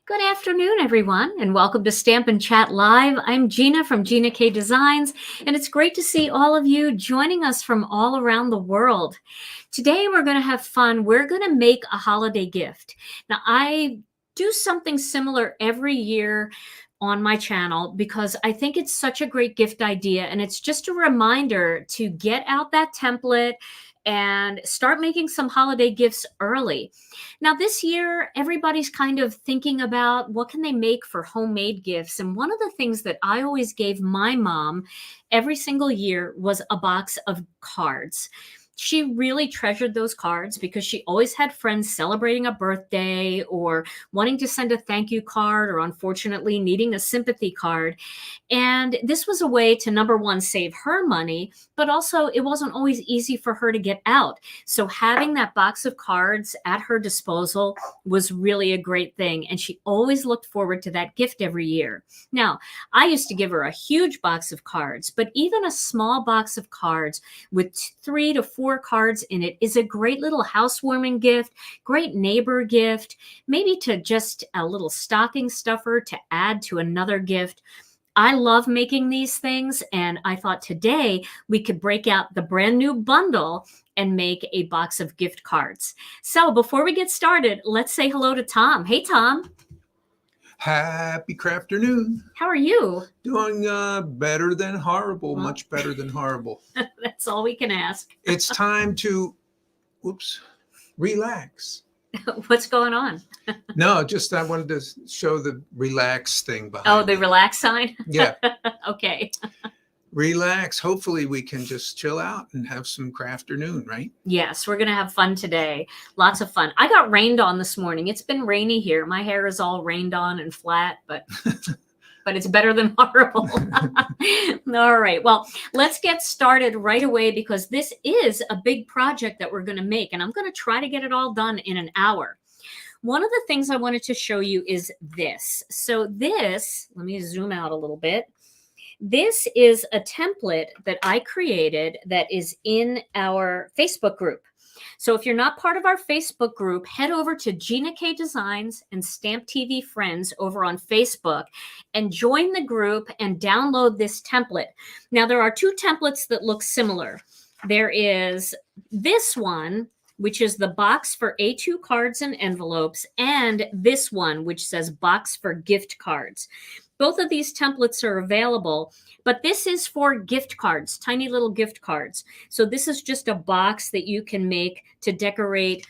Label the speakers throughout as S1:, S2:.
S1: Good afternoon, everyone, and welcome to Stampin' Chat Live. I'm Gina from Gina K Designs, and it's great to see all of you joining us from all around the world. Today, we're going to have fun. We're going to make a holiday gift. Now, I do something similar every year on my channel because I think it's such a great gift idea, and it's just a reminder to get out that template and start making some holiday gifts early. Now, this year, everybody's kind of thinking about what can they make for homemade gifts. And one of the things that I always gave my mom every single year was a box of cards. She really treasured those cards because she always had friends celebrating a birthday or wanting to send a thank you card or unfortunately needing a sympathy card. And this was a way to, number one, save her money, but also it wasn't always easy for her to get out. So having that box of cards at her disposal was really a great thing. And she always looked forward to that gift every year. Now, I used to give her a huge box of cards, but even a small box of cards with 3 to 4 cards in it is a great little housewarming gift, great neighbor gift, maybe to just a little stocking stuffer to add to another gift. I love making these things, and I thought today we could break out the brand new bundle and make a box of gift cards. So before we get started, let's say hello to Tom. Hey, Tom.
S2: Happy crafternoon.
S1: How are you?
S2: Doing better than horrible, much better than horrible.
S1: That's all we can ask.
S2: It's time to, relax.
S1: What's going on?
S2: No, just I wanted to show the relax thing behind
S1: Oh, the relax sign?
S2: Yeah.
S1: Okay.
S2: Relax. Hopefully we can just chill out and have some crafternoon, right?
S1: Yes, we're going to have fun today. Lots of fun. I got rained on this morning. It's been rainy here. My hair is all rained on and flat, but it's better than horrible. All right. Well, let's get started right away because this is a big project that we're going to make, and I'm going to try to get it all done in an hour. One of the things I wanted to show you is this. So this, let me zoom out a little bit. This is a template that I created that is in our Facebook group. So if you're not part of our Facebook group, head over to Gina K Designs and Stamp TV Friends over on Facebook and join the group and download this template. Now, there are 2 templates that look similar. There is this one, which is the box for A2 cards and envelopes, and this one, which says box for gift cards. Both of these templates are available, but this is for gift cards, tiny little gift cards. So this is just a box that you can make to decorate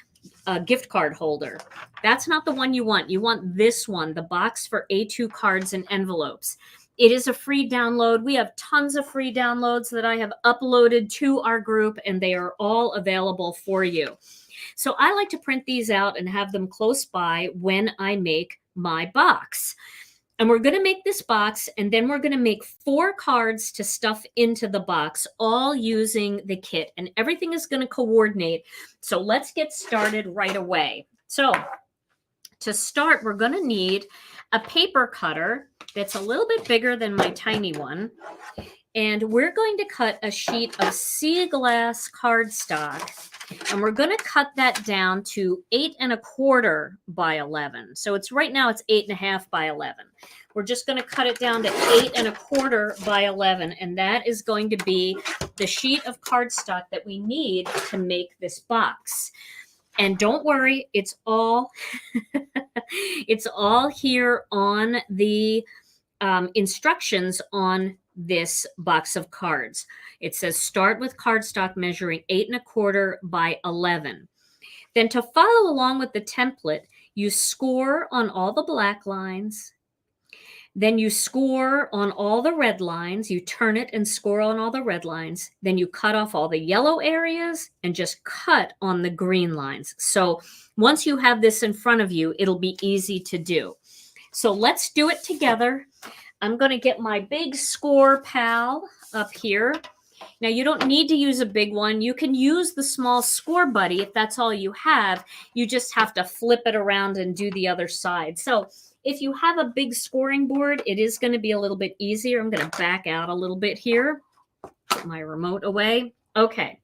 S1: a gift card holder. That's not the one you want. You want this one, the box for A2 cards and envelopes. It is a free download. We have tons of free downloads that I have uploaded to our group, and they are all available for you. So I like to print these out and have them close by when I make my box. And we're going to make this box, and then we're going to make 4 cards to stuff into the box, all using the kit. And everything is going to coordinate. So let's get started right away. So to start, we're going to need a paper cutter that's a little bit bigger than my tiny one. And we're going to cut a sheet of sea glass cardstock, and we're going to cut that down to 8 1/4 by 11. So it's right now it's 8 1/2 by 11. We're just going to cut it down to 8 1/4 by 11, and that is going to be the sheet of cardstock that we need to make this box. And don't worry, it's all it's all here on the instructions on this box of cards. It says start with cardstock measuring 8 1/4 by 11. Then to follow along with the template, you score on all the black lines, Then you score on all the red lines. You turn it and score on all the red lines. Then you cut off all the yellow areas and just cut on the green lines. So once you have this in front of you, it'll be easy to do. So let's do it together. I'm going to get my big score pal up here. Now, you don't need to use a big one. You can use the small score buddy if that's all you have. You just have to flip it around and do the other side. So if you have a big scoring board, it is going to be a little bit easier. I'm going to back out a little bit here. Put my remote away. Okay.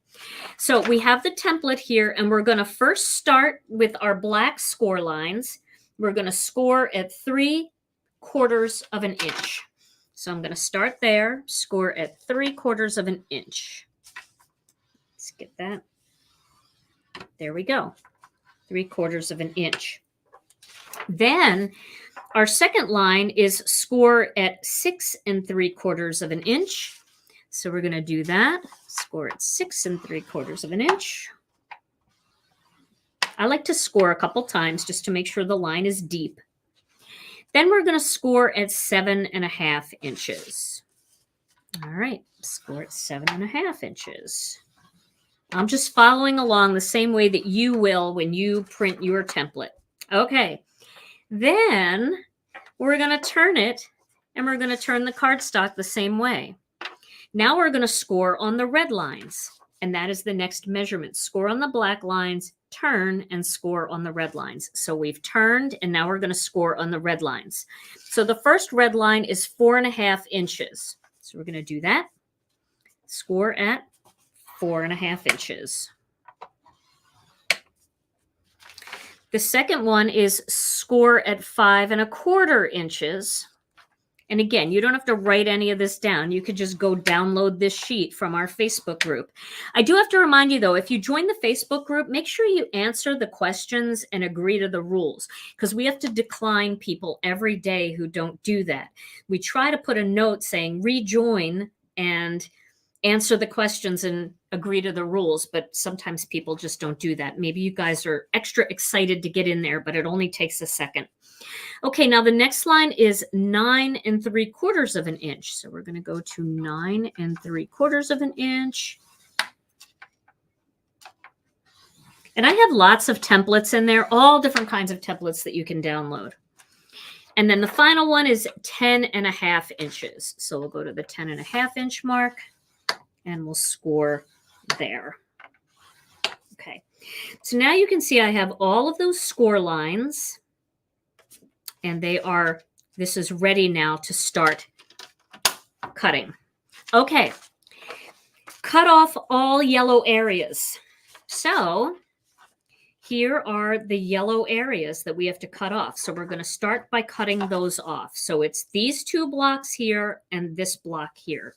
S1: So we have the template here, and we're going to first start with our black score lines. We're going to score at 3/4 of an inch. So I'm going to start there, score at 3/4 of an inch. Let's get that. There we go. 3/4 of an inch. Then our second line is score at 6 3/4 of an inch. So we're going to do that. Score at 6 3/4 of an inch. I like to score a couple times just to make sure the line is deep. Then we're going to score at 7 1/2 inches. All right, score at 7 1/2 inches. I'm just following along the same way that you will when you print your template. Okay, then we're going to turn it, and we're going to turn the cardstock the same way. Now we're going to score on the red lines, and that is the next measurement. Score on the black lines, turn, and score on the red lines. So we've turned, and now we're going to score on the red lines. So the first red line is 4 1/2 inches. So we're going to do that. Score at 4 1/2 inches. The second one is score at 5 1/4 inches. And again, you don't have to write any of this down. You could just go download this sheet from our Facebook group. I do have to remind you, though, if you join the Facebook group, make sure you answer the questions and agree to the rules, because we have to decline people every day who don't do that. We try to put a note saying rejoin and answer the questions and agree to the rules, but sometimes people just don't do that. Maybe you guys are extra excited to get in there, but it only takes a second. Okay, now the next line is 9 3/4 of an inch. So we're going to go to 9 3/4 of an inch. And I have lots of templates in there, all different kinds of templates that you can download. And then the final one is 10 1/2 inches. So we'll go to the 10 1/2 inch mark, and we'll score there. Okay, so now you can see I have all of those score lines. And this is ready now to start cutting. Okay, cut off all yellow areas. So here are the yellow areas that we have to cut off. So we're going to start by cutting those off. So it's these 2 blocks here and this block here.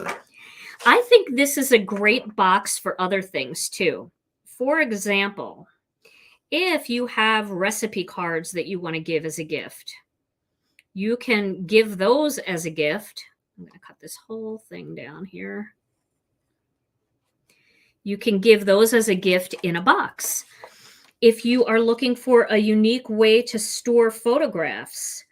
S1: I think this is a great box for other things too. For example, if you have recipe cards that you want to give as a gift, you can give those as a gift. I'm going to cut this whole thing down here. You can give those as a gift in a box. If you are looking for a unique way to store photographs,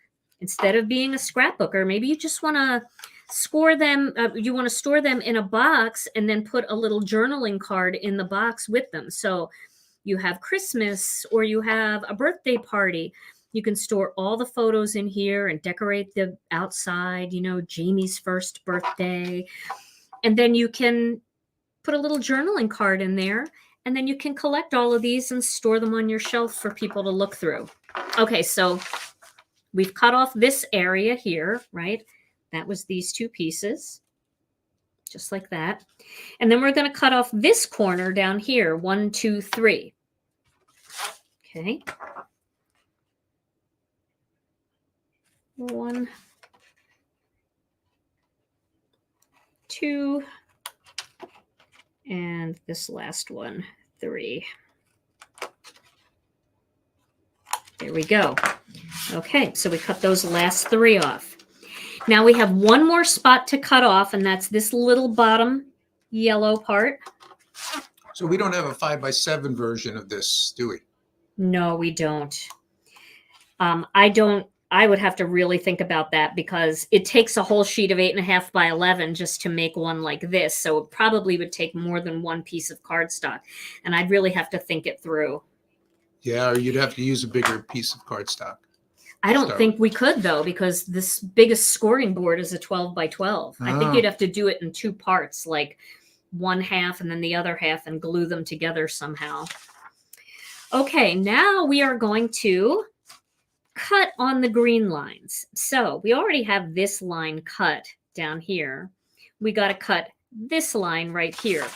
S1: instead of being a scrapbooker, maybe you just want to score them. You want to store them in a box and then put a little journaling card in the box with them. So you have Christmas or you have a birthday party, you can store all the photos in here and decorate the outside, you know, Jamie's first birthday. And then you can put a little journaling card in there, and then you can collect all of these and store them on your shelf for people to look through. Okay, so we've cut off this area here, right? That was these 2 pieces. Just like that. And then we're going to cut off this corner down here, 1, 2, 3. Okay. 1, 2, and this last one, 3. There we go. Okay, so we cut those last 3 off. Now we have one more spot to cut off, and that's this little bottom yellow part.
S2: So we don't have a 5x7 version of this, do we?
S1: No, we don't. I don't I would have to really think about that because it takes a whole sheet of 8.5 by 11 just to make one like this. So it probably would take more than one piece of cardstock. And I'd really have to think it through.
S2: Yeah, or you'd have to use a bigger piece of cardstock.
S1: I don't think we could, though, because this biggest scoring board is a 12 by 12. I think you'd have to do it in two parts, like one half and then the other half, and glue them together somehow. Okay, now we are going to cut on the green lines. So we already have this line cut down here. We got to cut this line right here.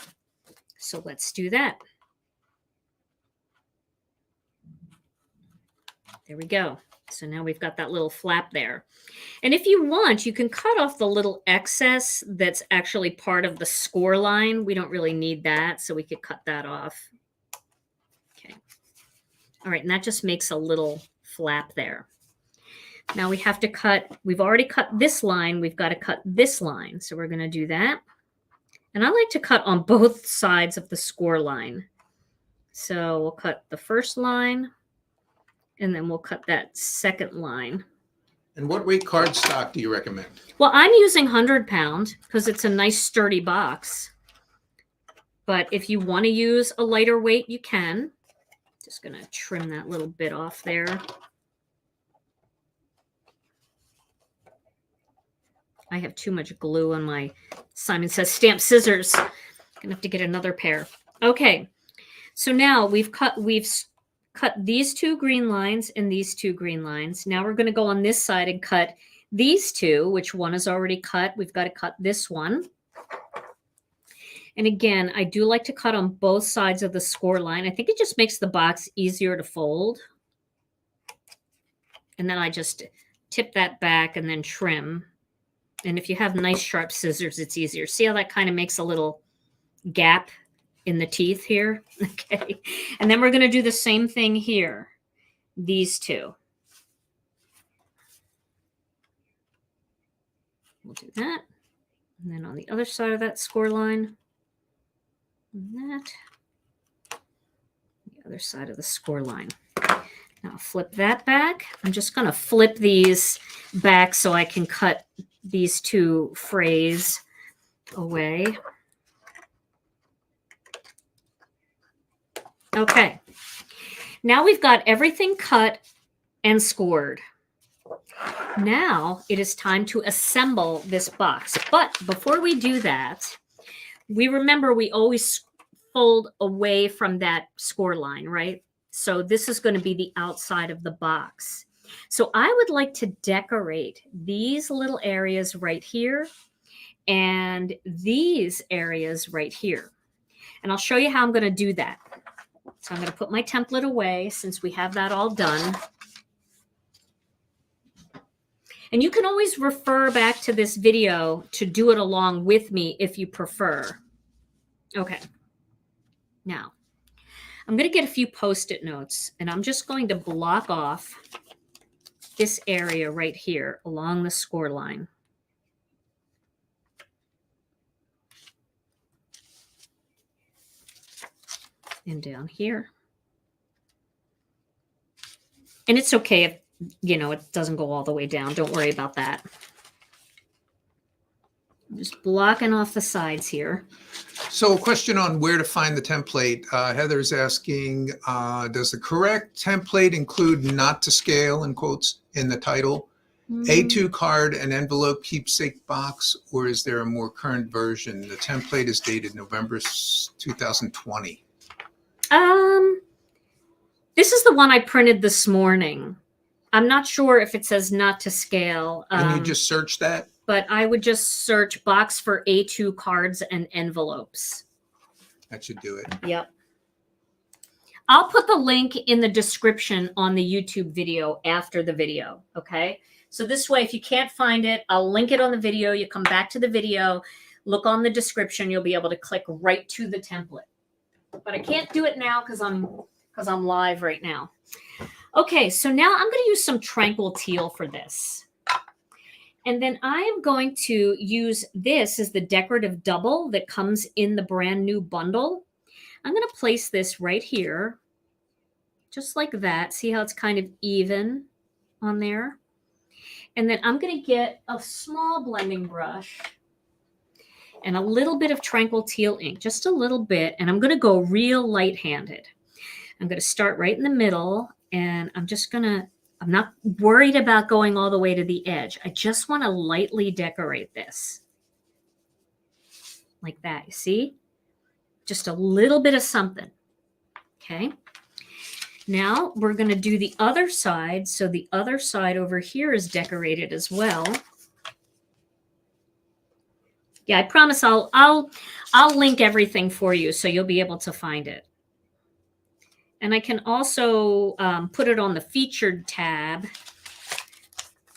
S1: So let's do that. There we go. So now we've got that little flap there. And if you want, you can cut off the little excess that's actually part of the score line. We don't really need that, so we could cut that off. Okay. All right, and that just makes a little flap there. Now we have to cut, we've already cut this line, we've got to cut this line. So we're going to do that. And I like to cut on both sides of the score line. So we'll cut the first line, and then we'll cut that second line.
S2: And what weight cardstock do you recommend?
S1: Well, I'm using 100 pound because it's a nice sturdy box. But if you want to use a lighter weight, you can. Just going to trim that little bit off there. I have too much glue on my Simon Says stamp scissors. I'm gonna have to get another pair. Okay, so now we've cut these two green lines and these two green lines. Now we're gonna go on this side and cut these two, which one is already cut. We've got to cut this one. And again, I do like to cut on both sides of the score line. I think it just makes the box easier to fold. And then I just tip that back and then trim. And if you have nice sharp scissors, it's easier. See how that kind of makes a little gap in the teeth here? Okay. And then we're going to do the same thing here. These two. We'll do that. And then on the other side of that score line, and that. The other side of the score line. Now flip that back. I'm just going to flip these back so I can cut these two frays away. Okay. Now we've got everything cut and scored. Now it is time to assemble this box. But before we do that, we remember we always fold away from that score line, right? So this is going to be the outside of the box. So I would like to decorate these little areas right here and these areas right here. And I'll show you how I'm going to do that. So I'm going to put my template away since we have that all done. And you can always refer back to this video to do it along with me if you prefer. Okay. Now, I'm going to get a few Post-it notes, and I'm just going to block off this area right here along the score line. And down here. And it's okay if, you know, it doesn't go all the way down. Don't worry about that. I'm just blocking off the sides here.
S2: So a question on where to find the template. Heather's asking, does the correct template include not to scale, in quotes, in the title? A2 card and envelope keepsake box, or is there a more current version? The template is dated November 2020.
S1: This is the one I printed this morning. I'm not sure if it says not to scale.
S2: Can you just search that?
S1: But I would just search box for A2 cards and envelopes.
S2: That should do it.
S1: Yep. I'll put the link in the description on the YouTube video after the video, okay? So this way, if you can't find it, I'll link it on the video. You come back to the video, look on the description, you'll be able to click right to the template. But I can't do it now because I'm live right now. Okay, so now I'm going to use some Tranquil Teal for this. And then I am going to use this as the Decorative Double that comes in the brand new bundle. I'm going to place this right here, just like that. See how it's kind of even on there? And then I'm going to get a small blending brush and a little bit of Tranquil Teal ink, just a little bit. And I'm going to go real light-handed. I'm going to start right in the middle, and I'm not worried about going all the way to the edge. I just want to lightly decorate this. Like that, you see? Just a little bit of something. Okay. Now we're going to do the other side. So the other side over here is decorated as well. Yeah, I promise I'll link everything for you so you'll be able to find it. And I can also put it on the featured tab.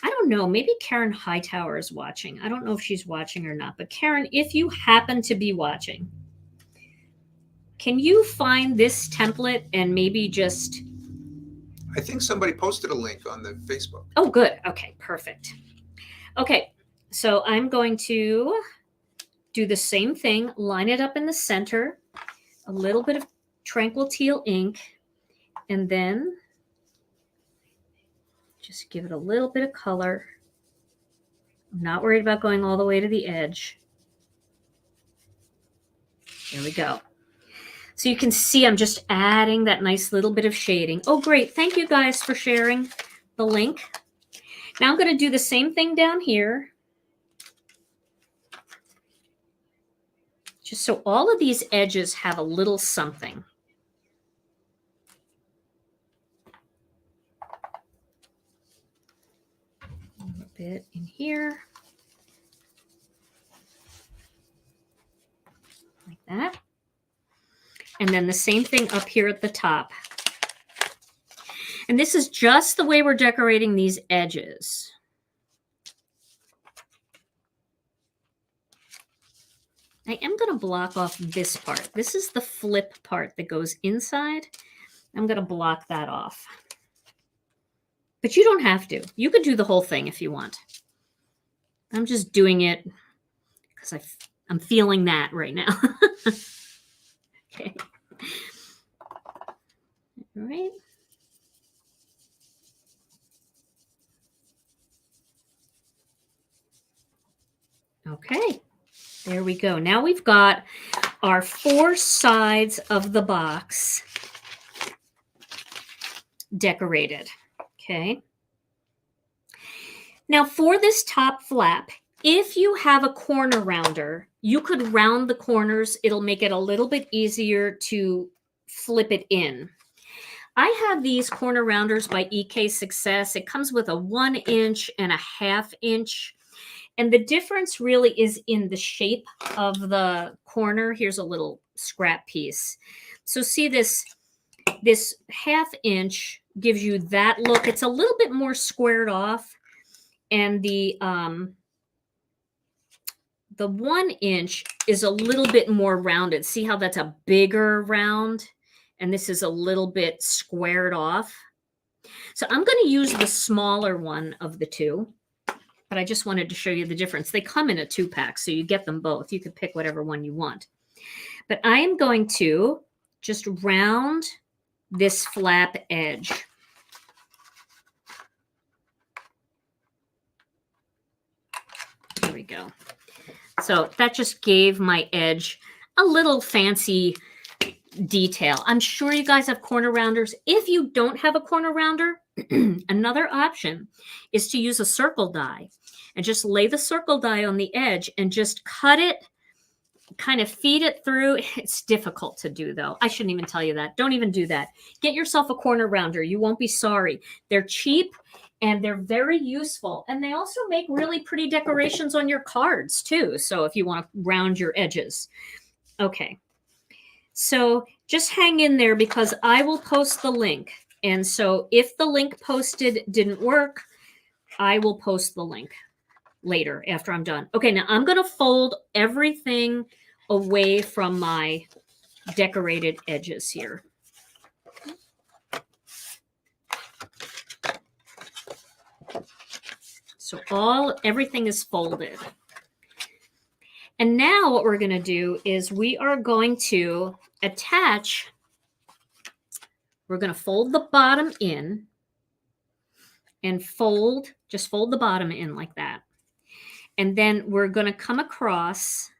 S1: I don't know, maybe Karen Hightower is watching. I don't know if she's watching or not, but Karen, if you happen to be watching, can you find this template and maybe just...
S2: I think somebody posted a link on the Facebook.
S1: Oh, good. Okay, perfect. Okay, so I'm going to do the same thing, line it up in the center, a little bit of Tranquil Teal ink, and then just give it a little bit of color. I'm not worried about going all the way to the edge. There we go. So you can see I'm just adding that nice little bit of shading. Oh, great. Thank you guys for sharing the link. Now I'm going to do the same thing down here. Just so all of these edges have a little something. A little bit in here. Like that. And then the same thing up here at the top. And this is just the way we're decorating these edges. I am going to block off this part. This is the flip part that goes inside. I'm going to block that off. But you don't have to. You could do the whole thing if you want. I'm just doing it because I'm feeling that right now. Okay. All right. Okay. There we go. Now we've got our 4 sides of the box decorated. Okay. Now for this top flap, if you have a corner rounder, you could round the corners. It'll make it a little bit easier to flip it in. I have these corner rounders by EK Success. It comes with a 1 inch and a 1/2 inch. And the difference really is in the shape of the corner. Here's a little scrap piece. So see this 1/2 inch gives you that look. It's a little bit more squared off. And the 1 inch is a little bit more rounded. See how that's a bigger round? And this is a little bit squared off. So I'm going to use the smaller one of the two. But I just wanted to show you the difference. They come in a 2-pack, so you get them both. You can pick whatever one you want. But I am going to just round this flap edge. There we go. So that just gave my edge a little fancy detail. I'm sure you guys have corner rounders. If you don't have a corner rounder, another option is to use a circle die and just lay the circle die on the edge and just cut it, kind of feed it through. It's difficult to do though. I shouldn't even tell you that. Don't even do that. Get yourself a corner rounder. You won't be sorry. They're cheap and they're very useful. And they also make really pretty decorations on your cards too. So if you want to round your edges. Okay. So just hang in there because I will post the link. And so if the link posted didn't work, I will post the link later after I'm done. Okay, now I'm going to fold everything away from my decorated edges here. So everything is folded. And now what we're going to do is we are going to attach, we're going to fold the bottom in, and fold, just fold the bottom in like that. And then we're going to come across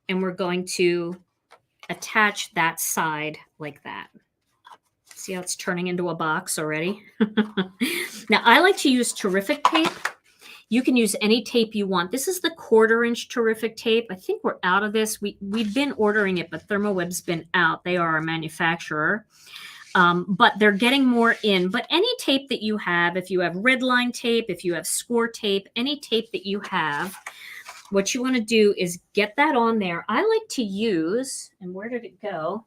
S1: and we're going to attach that side like that. See how it's turning into a box already? Now, I like to use Terrific tape. You can use any tape you want. This is the 1/4" Terrific tape. I think we're out of this. We've been ordering it, but Thermoweb's been out. They are our manufacturer. But they're getting more in. But any tape that you have, if you have red line tape, if you have score tape, any tape that you have, what you want to do is get that on there. I like to use, and where did it go?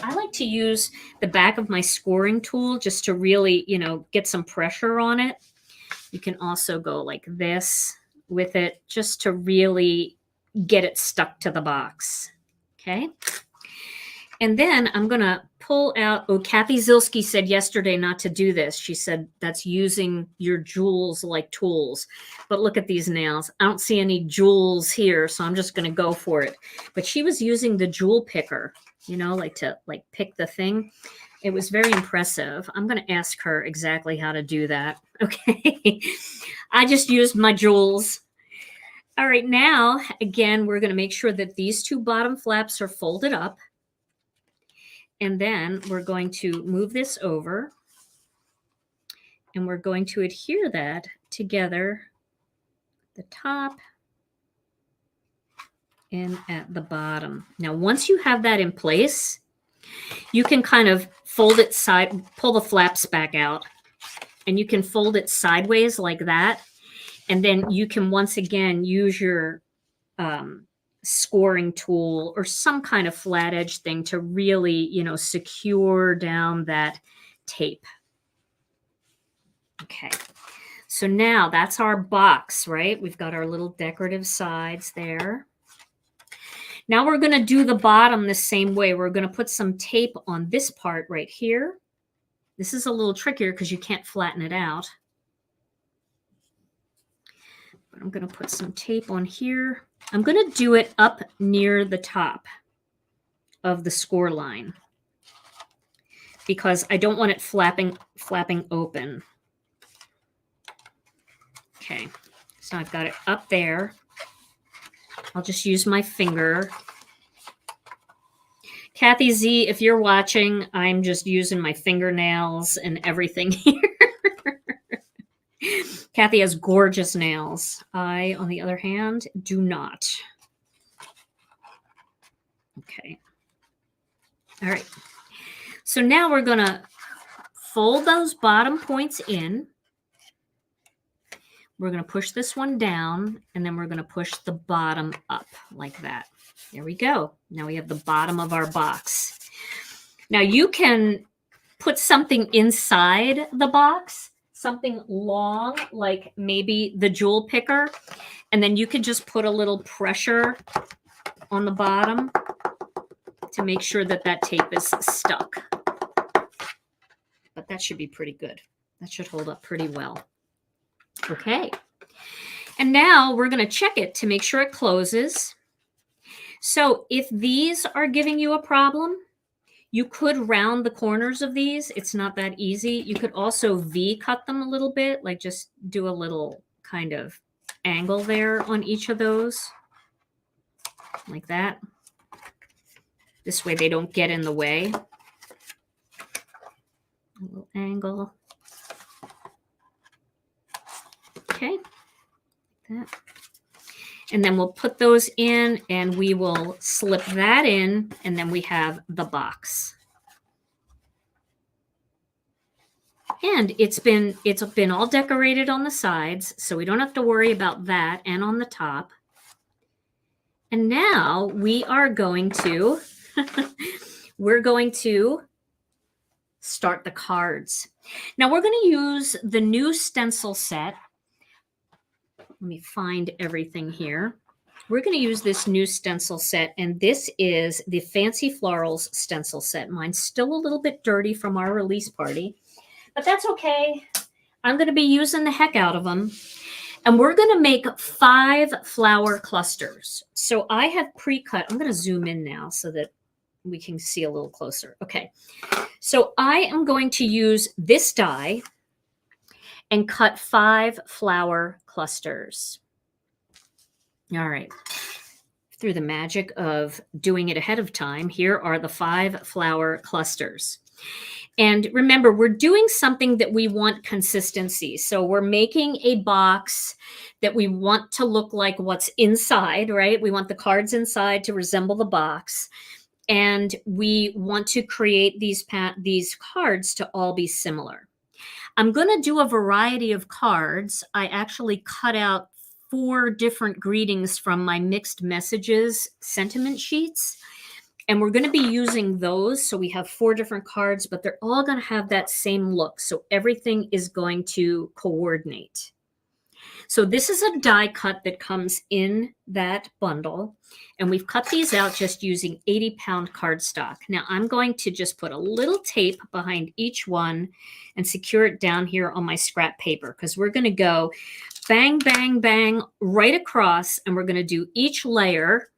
S1: I like to use the back of my scoring tool just to really, you know, get some pressure on it. You can also go like this with it just to really get it stuck to the box. Okay. And then I'm going to pull out, oh, Kathy Zilski said yesterday not to do this. She said that's using your jewels like tools. But look at these nails. I don't see any jewels here, so I'm just going to go for it. But she was using the jewel picker, you know, like to like pick the thing. It was very impressive. I'm going to ask her exactly how to do that. Okay. I just used my jewels. All right. Now, again, we're going to make sure that these two bottom flaps are folded up. And then we're going to move this over and we're going to adhere that together at the top and at the bottom. Now, once you have that in place, you can kind of fold it side, pull the flaps back out, and you can fold it sideways like that. And then you can once again use your scoring tool or some kind of flat edge thing to really, you know, secure down that tape. Okay. So now that's our box, right? We've got our little decorative sides there. Now we're going to do the bottom the same way. We're going to put some tape on this part right here. This is a little trickier because you can't flatten it out. But I'm going to put some tape on here. I'm going to do it up near the top of the score line because I don't want it flapping open. Okay, so I've got it up there. I'll just use my finger. Kathy Z, if you're watching, I'm just using my fingernails and everything here. Kathy has gorgeous nails. I, on the other hand, do not. Okay. All right. So now we're going to fold those bottom points in. We're going to push this one down, and then we're going to push the bottom up like that. There we go. Now we have the bottom of our box. Now you can put something inside the box, something long, like maybe the jewel picker, and then you could just put a little pressure on the bottom to make sure that that tape is stuck. But that should be pretty good. That should hold up pretty well. Okay. And now we're going to check it to make sure it closes. So if these are giving you a problem, you could round the corners of these. It's not that easy. You could also V-cut them a little bit, like just do a little kind of angle there on each of those, like that. This way they don't get in the way. A little angle. Okay, like that. And then we'll put those in and we will slip that in, and then we have the box. And it's been all decorated on the sides, so we don't have to worry about that, and on the top. And now we are going to we're going to start the cards. Now we're going to use the new stencil set. Let me find everything here. We're going to use this new stencil set, and this is the Fancy Florals stencil set. Mine's still a little bit dirty from our release party, but that's okay. I'm going to be using the heck out of them, and we're going to make 5 flower clusters. So I have pre-cut. I'm going to zoom in now so that we can see a little closer. Okay, so I am going to use this die. and cut 5 flower clusters. All right. Through the magic of doing it ahead of time, here are the 5 flower clusters. And remember, we're doing something that we want consistency. So we're making a box that we want to look like what's inside, right? We want the cards inside to resemble the box. And we want to create these cards to all be similar. I'm going to do a variety of cards. I actually cut out 4 different greetings from my mixed messages sentiment sheets. And we're going to be using those. So we have 4 different cards, but they're all going to have that same look. So everything is going to coordinate. So this is a die cut that comes in that bundle. And we've cut these out just using 80-pound cardstock. Now I'm going to just put a little tape behind each one and secure it down here on my scrap paper, because we're going to go bang, bang, bang right across. And we're going to do each layer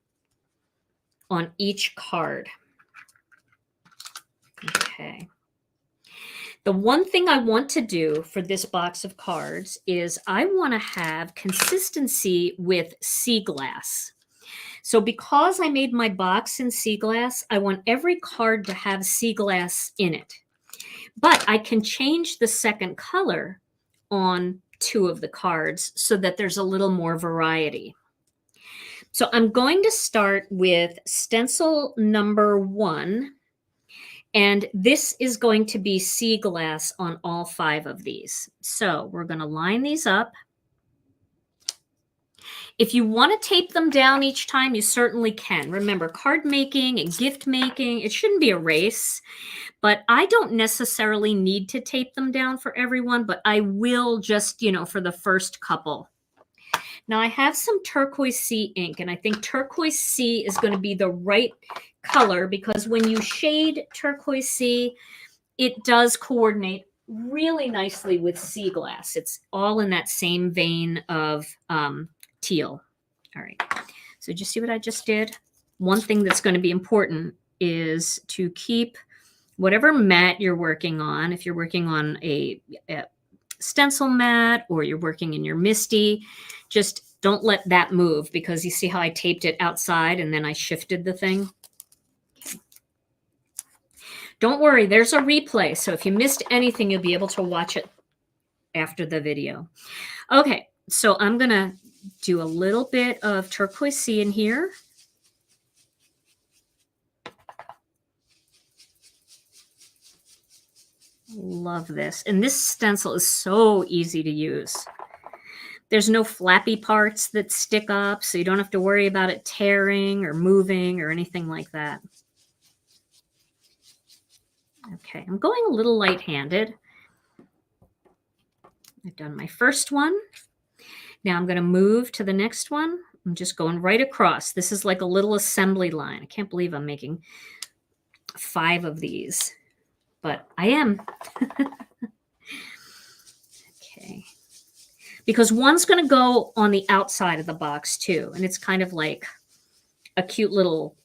S1: on each card. Okay. The one thing I want to do for this box of cards is I want to have consistency with sea glass. So because I made my box in sea glass, I want every card to have sea glass in it. But I can change the second color on 2 of the cards so that there's a little more variety. So I'm going to start with stencil number 1. And this is going to be sea glass on all 5 of these. So we're going to line these up. If you want to tape them down each time, you certainly can. Remember, card making and gift making, it shouldn't be a race. But I don't necessarily need to tape them down for everyone, but I will just, for the first couple. Now I have some Turquoise Sea ink, and I think Turquoise Sea is going to be the right color, because when you shade Turquoise Sea, it does coordinate really nicely with sea glass. It's all in that same vein of teal. All right. So did you see what I just did? One thing that's going to be important is to keep whatever mat you're working on. If you're working on a stencil mat or you're working in your MISTI, just don't let that move, because you see how I taped it outside and then I shifted the thing. Okay. Don't worry, there's a replay. So if you missed anything, you'll be able to watch it after the video. Okay, so I'm going to do a little bit of Turquoise Sea in here. Love this. And this stencil is so easy to use. There's no flappy parts that stick up, so you don't have to worry about it tearing or moving or anything like that. Okay, I'm going a little light-handed. I've done my first one. Now I'm going to move to the next one. I'm just going right across. This is like a little assembly line. I can't believe I'm making 5 of these, but I am. Okay. Because one's going to go on the outside of the box too. And it's kind of like a cute little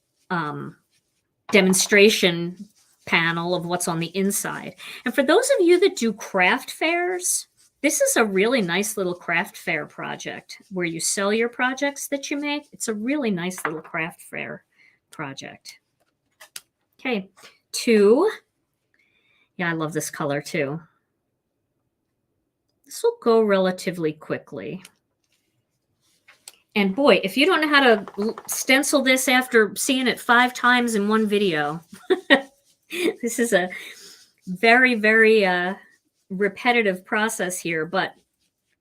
S1: demonstration panel of what's on the inside. And for those of you that do craft fairs, this is a really nice little craft fair project where you sell your projects that you make. It's a really nice little craft fair project. Okay, 2. Yeah, I love this color too. This will go relatively quickly. And boy, if you don't know how to stencil this after seeing it 5 times in one video, this is a very, very repetitive process here, but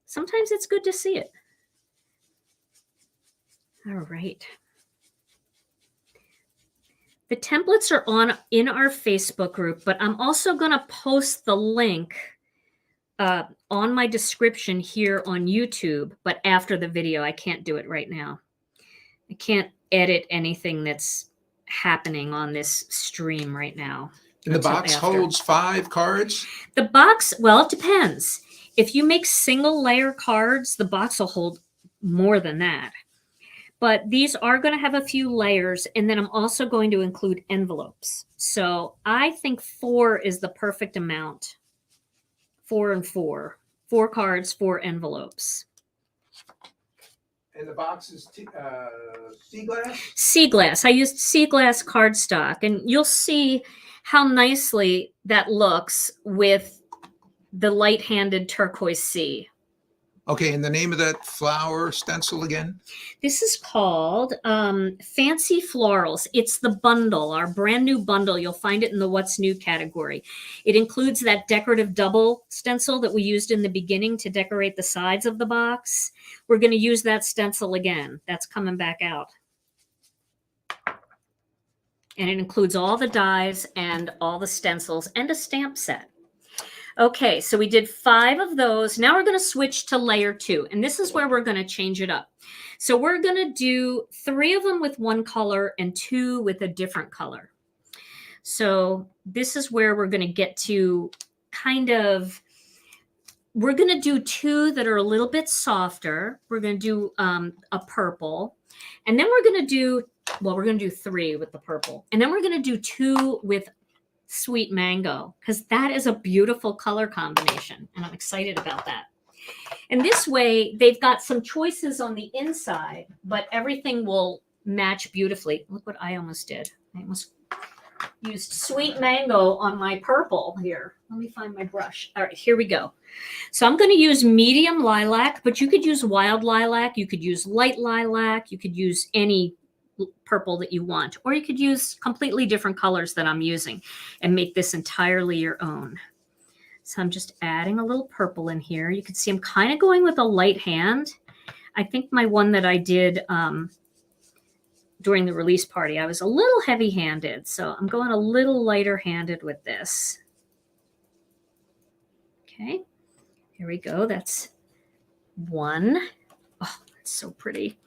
S1: sometimes it's good to see it. All right. The templates are in our Facebook group, but I'm also going to post the link on my description here on YouTube, but after the video. I can't do it right now. I can't edit anything that's happening on this stream right now.
S2: And the box holds 5 cards?
S1: The box, well, it depends. If you make single layer cards, the box will hold more than that. But these are going to have a few layers, and then I'm also going to include envelopes. So I think 4 is the perfect amount. 4 and 4. 4 cards, 4 envelopes.
S2: And the box is sea glass?
S1: Sea glass. I used sea glass cardstock, and you'll see how nicely that looks with the light-handed Turquoise Sea.
S2: Okay, and the name of that flower stencil again?
S1: This is called Fancy Florals. It's the bundle, our brand new bundle. You'll find it in the What's New category. It includes that decorative double stencil that we used in the beginning to decorate the sides of the box. We're going to use that stencil again. That's coming back out. And it includes all the dies and all the stencils and a stamp set. Okay, so we did 5 of those. Now we're going to switch to layer 2, and this is where we're going to change it up. So we're going to do 3 of them with one color and 2 with a different color. So this is where we're going to get to kind of, we're going to do 2 that are a little bit softer. We're going to do a purple, and then we're going to do, well, we're going to do 3 with the purple, and then we're going to do 2 with sweet mango, because that is a beautiful color combination, and I'm excited about that. And this way, they've got some choices on the inside, but everything will match beautifully. Look what I almost did. I almost used sweet mango on my purple here. Let me find my brush. All right, here we go. So I'm going to use medium lilac, but you could use wild lilac. You could use light lilac. You could use any purple that you want, or you could use completely different colors that I'm using and make this entirely your own. So I'm just adding a little purple in here. You can see I'm kind of going with a light hand. I think my one that I did during the release party, I was a little heavy-handed, so I'm going a little lighter-handed with this. Okay, here we go. That's 1. Oh, that's so pretty.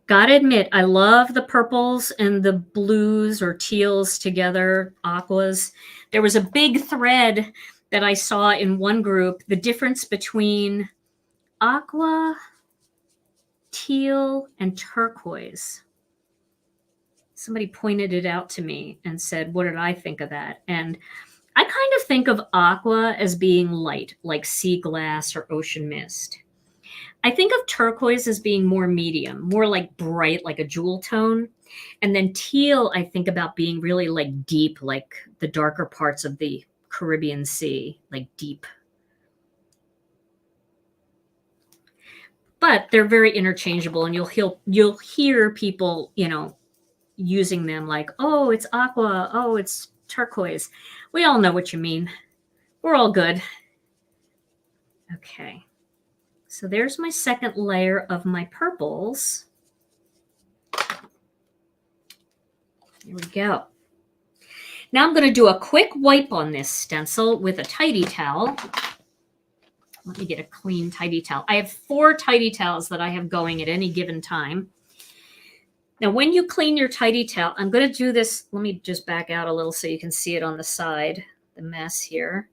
S1: Gotta admit, I love the purples and the blues or teals together, aquas. There was a big thread that I saw in one group, the difference between aqua, teal, and turquoise. Somebody pointed it out to me and said, what did I think of that? And I kind of think of aqua as being light, like sea glass or ocean mist. I think of turquoise as being more medium, more like bright, like a jewel tone. And then teal, I think about being really like deep, like the darker parts of the Caribbean Sea, like deep. But they're very interchangeable, and you'll hear people, you know, using them like, oh, it's aqua, oh, it's turquoise. We all know what you mean. We're all good. Okay. So there's my second layer of my purples. Here we go. Now I'm going to do a quick wipe on this stencil with a tidy towel. Let me get a clean tidy towel. I have 4 tidy towels that I have going at any given time. Now, when you clean your tidy towel, I'm going to do this. Let me just back out a little so you can see it on the side, the mess here.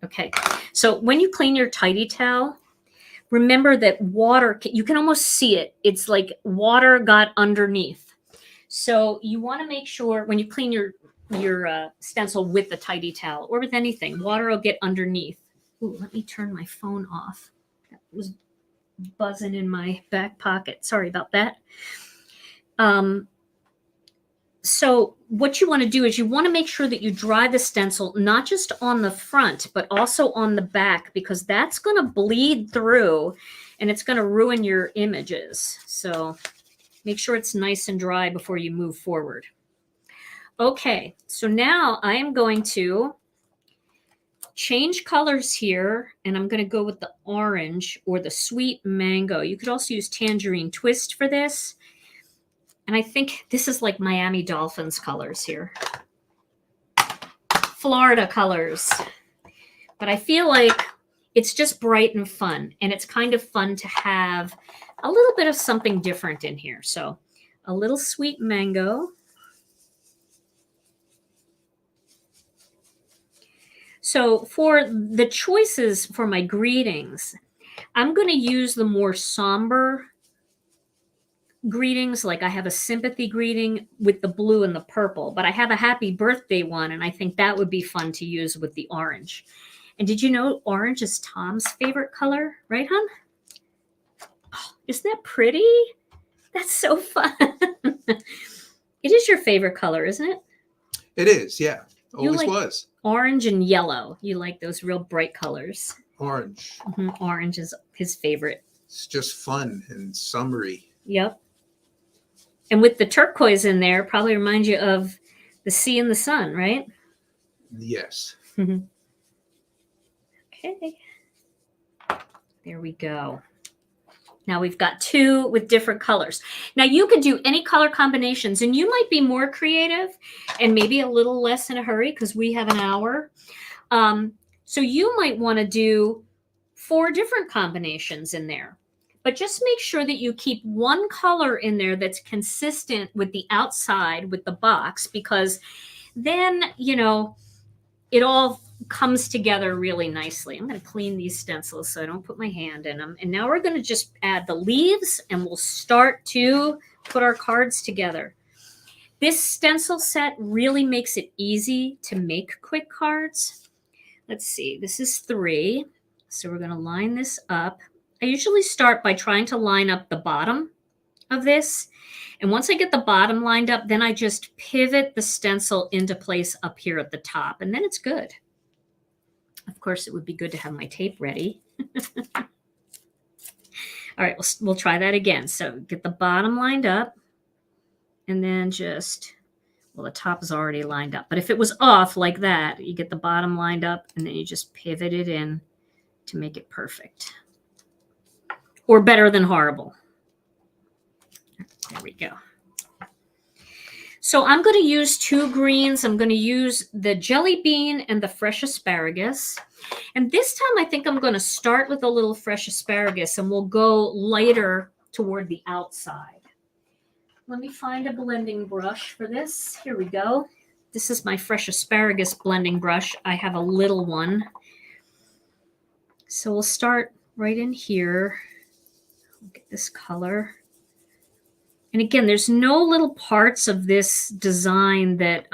S1: Okay. So when you clean your tidy towel, remember that water, you can almost see it. It's like water got underneath. So you want to make sure when you clean your stencil with the tidy towel or with anything, water will get underneath. Ooh, let me turn my phone off. That was buzzing in my back pocket. Sorry about that. So what you want to do is you want to make sure that you dry the stencil, not just on the front, but also on the back, because that's going to bleed through and it's going to ruin your images. So make sure it's nice and dry before you move forward. Okay, so now I am going to change colors here, and I'm going to go with the orange or the sweet mango. You could also use tangerine twist for this. And I think this is like Miami Dolphins colors here. Florida colors. But I feel like it's just bright and fun. And it's kind of fun to have a little bit of something different in here. So a little sweet mango. So for the choices for my greetings, I'm going to use the more somber greetings. Like I have a sympathy greeting with the blue and the purple, but I have a happy birthday one, and I think that would be fun to use with the orange. And did you know orange is Tom's favorite color? Right, hon? Oh, isn't that pretty? That's so fun. It is your favorite color, isn't it?
S2: It is, yeah.
S1: You
S2: Always
S1: like
S2: was.
S1: orange and yellow. You like those real bright colors.
S2: Orange.
S1: Orange is his favorite.
S2: It's just fun and summery.
S1: Yep. And with the turquoise in there, probably reminds you of the sea and the sun, right?
S2: Yes.
S1: Okay. There we go. Now we've got 2 with different colors. Now you could do any color combinations, and you might be more creative and maybe a little less in a hurry because we have an hour. So you might want to do 4 different combinations in there. But just make sure that you keep one color in there that's consistent with the outside, with the box, because then, you know, it all comes together really nicely. I'm going to clean these stencils so I don't put my hand in them. And now we're going to just add the leaves and we'll start to put our cards together. This stencil set really makes it easy to make quick cards. Let's see, this is 3. So we're going to line this up. I usually start by trying to line up the bottom of this. And once I get the bottom lined up, then I just pivot the stencil into place up here at the top, and then it's good. Of course, it would be good to have my tape ready. All right, we'll try that again. So get the bottom lined up, and then just, well, the top is already lined up. But if it was off like that, you get the bottom lined up, and then you just pivot it in to make it perfect. Or better than horrible. There we go. So I'm going to use 2 greens. I'm going to use the jelly bean and the fresh asparagus. And this time I think I'm going to start with a little fresh asparagus and we'll go lighter toward the outside. Let me find a blending brush for this. Here we go. This is my fresh asparagus blending brush. I have a little one. So we'll start right in here. We'll get this color. And again, there's no little parts of this design that,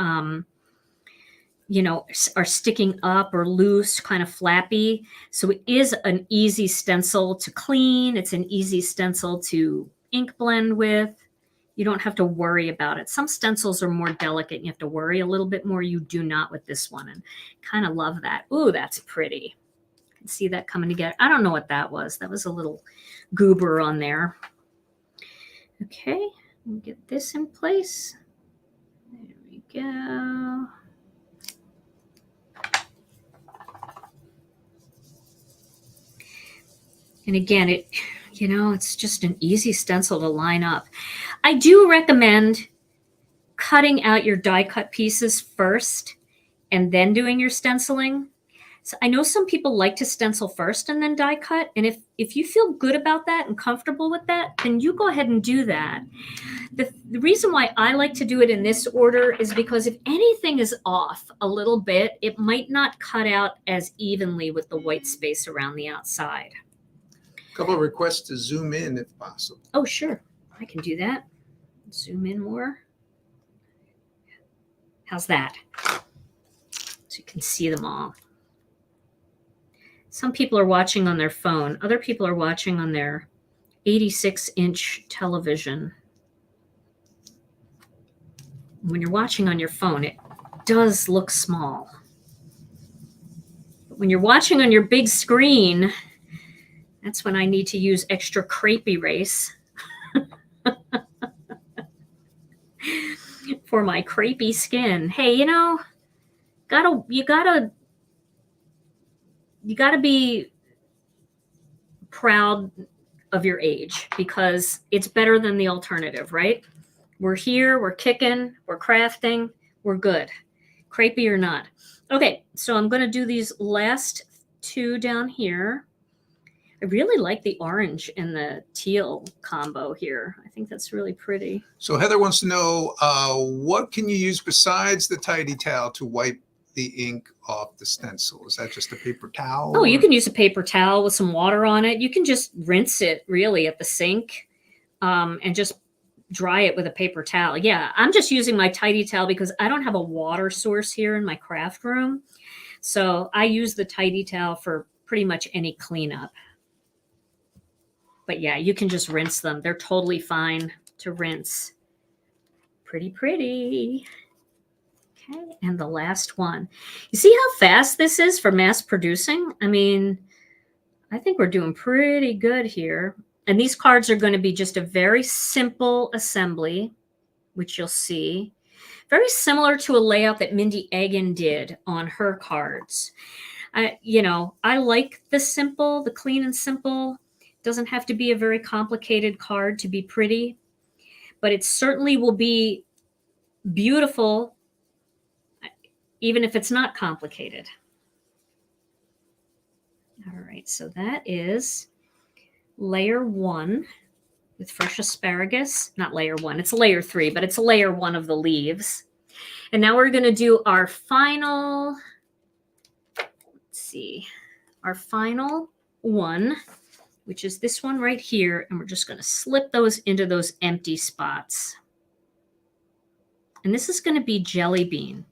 S1: you know, are sticking up or loose, kind of flappy. So it is an easy stencil to clean. It's an easy stencil to ink blend with. You don't have to worry about it. Some stencils are more delicate. You have to worry a little bit more. You do not with this one. And kind of love that. Ooh, that's pretty. You can see that coming together. I don't know what that was. That was a little goober on there. Okay, we'll get this in place. There we go. And again, it's just an easy stencil to line up. I do recommend cutting out your die cut pieces first and then doing your stenciling. So I know some people like to stencil first and then die cut. And if you feel good about that and comfortable with that, then you go ahead and do that. The reason why I like to do it in this order is because if anything is off a little bit, it might not cut out as evenly with the white space around the outside.
S2: A couple of requests to zoom in if possible.
S1: Oh, sure. I can do that. Zoom in more. How's that? So you can see them all. Some people are watching on their phone. Other people are watching on their 86-inch television. When you're watching on your phone, it does look small. But when you're watching on your big screen, that's when I need to use extra crepe erase for my crepey skin. Hey, you gotta be proud of your age because it's better than the alternative, right? We're here, we're kicking, we're crafting, we're good. Crepey or not. Okay, so I'm going to do these last 2 down here. I really like the orange and the teal combo here. I think that's really pretty.
S2: So Heather wants to know, what can you use besides the tidy towel to wipe the ink off the stencil? Is that just a paper towel?
S1: Oh, you can use a paper towel with some water on it. You can just rinse it really at the sink and just dry it with a paper towel. Yeah, I'm just using my tidy towel because I don't have a water source here in my craft room. So I use the Tidy Towel for pretty much any cleanup. But yeah, you can just rinse them. They're totally fine to rinse. Pretty, pretty. Okay, and the last one. You see how fast this is for mass producing? I mean, I think we're doing pretty good here. And these cards are going to be just a very simple assembly, which you'll see. Very similar to a layout that Mindy Egan did on her cards. I like the clean and simple. Doesn't have to be a very complicated card to be pretty, but it certainly will be beautiful even if it's not complicated. All right, so that is layer 1 with fresh asparagus. Not layer 1, it's layer 3, but it's layer 1 of the leaves. And now we're going to do our final, our final one, which is this one right here. And we're just going to slip those into those empty spots. And this is going to be jelly bean.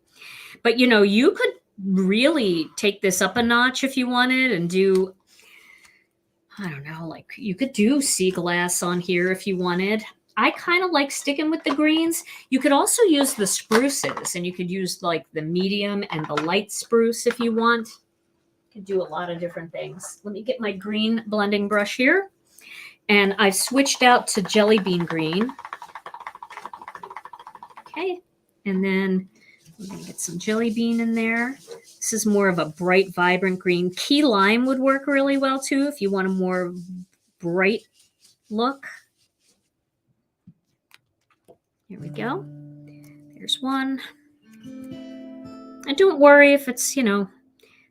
S1: But, you could really take this up a notch if you wanted and do, I don't know, like you could do sea glass on here if you wanted. I kind of like sticking with the greens. You could also use the spruces, and you could use like the medium and the light spruce if you want. You could do a lot of different things. Let me get my green blending brush here. And I've switched out to jelly bean green. Okay, and then we're going to get some jelly bean in there. This is more of a bright, vibrant green. Key lime would work really well, too, if you want a more bright look. Here we go. There's one. And don't worry if it's,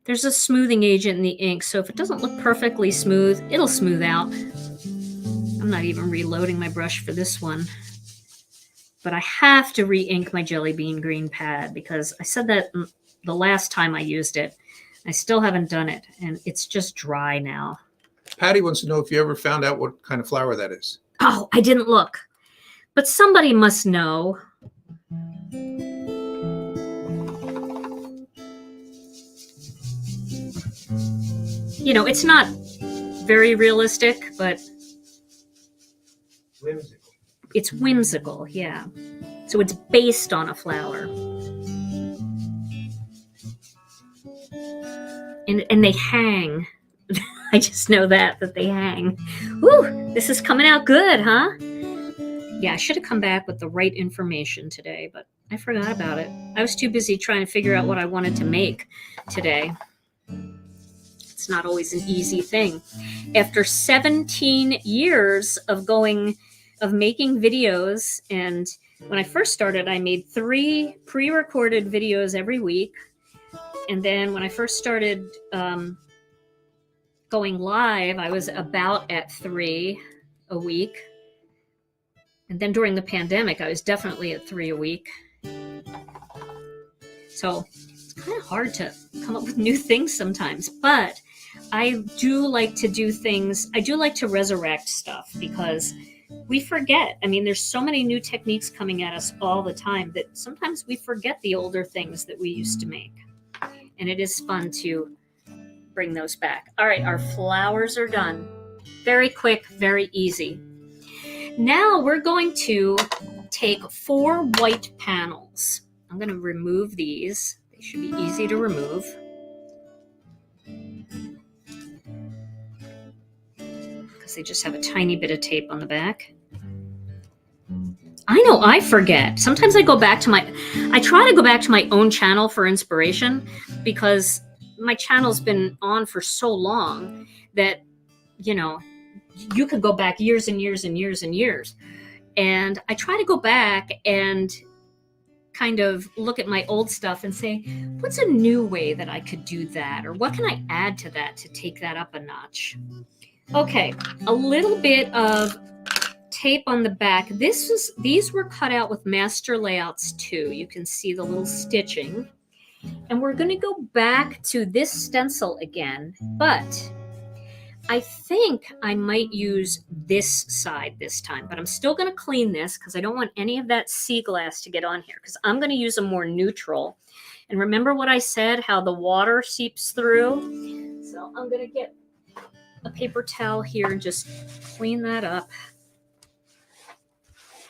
S1: there's a smoothing agent in the ink, so if it doesn't look perfectly smooth, it'll smooth out. I'm not even reloading my brush for this one. But I have to re-ink my jelly bean green pad because I said that the last time I used it. I still haven't done it, and it's just dry now.
S2: Patty wants to know if you ever found out what kind of flower that is.
S1: Oh, I didn't look. But somebody must know. It's not very realistic, but
S2: Whimsical.
S1: It's whimsical, yeah. So it's based on a flower. And they hang. I just know that they hang. Woo, this is coming out good, huh? Yeah, I should have come back with the right information today, but I forgot about it. I was too busy trying to figure out what I wanted to make today. It's not always an easy thing. After 17 years of making videos, and when I first started, I made 3 pre-recorded videos every week. And then when I first started going live, I was about at 3 a week. And then during the pandemic, I was definitely at 3 a week. So it's kind of hard to come up with new things sometimes, but I do like to do things. I do like to resurrect stuff because we forget. I mean, there's so many new techniques coming at us all the time that sometimes we forget the older things that we used to make. And it is fun to bring those back. All right, our flowers are done. Very quick, very easy. Now we're going to take 4 white panels. I'm going to remove these. They should be easy to remove. Because they just have a tiny bit of tape on the back. I know I forget. Sometimes I try to go back to my own channel for inspiration because my channel's been on for so long that, you could go back years and years and years and years. And I try to go back and kind of look at my old stuff and say, what's a new way that I could do that? Or what can I add to that to take that up a notch? Okay, a little bit of tape on the back. These were cut out with master layouts too. You can see the little stitching. And we're going to go back to this stencil again, but I think I might use this side this time, but I'm still going to clean this because I don't want any of that sea glass to get on here because I'm going to use a more neutral. And remember what I said, how the water seeps through? So I'm going to get a paper towel here and just clean that up.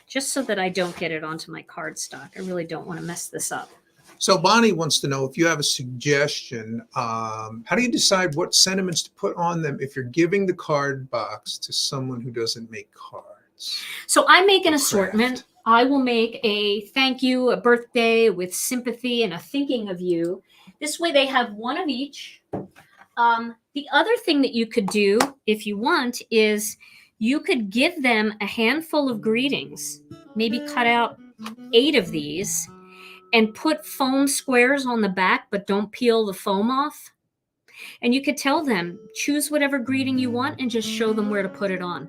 S1: Just so that I don't get it onto my cardstock. I really don't want to mess this up.
S2: So Bonnie wants to know if you have a suggestion. How do you decide what sentiments to put on them if you're giving the card box to someone who doesn't make cards?
S1: So I make an assortment. I will make a thank you, a birthday with sympathy, and a thinking of you. This way they have one of each. The other thing that you could do, if you want, is you could give them a handful of greetings. Maybe cut out 8 of these and put foam squares on the back, but don't peel the foam off. And you could tell them, choose whatever greeting you want and just show them where to put it on.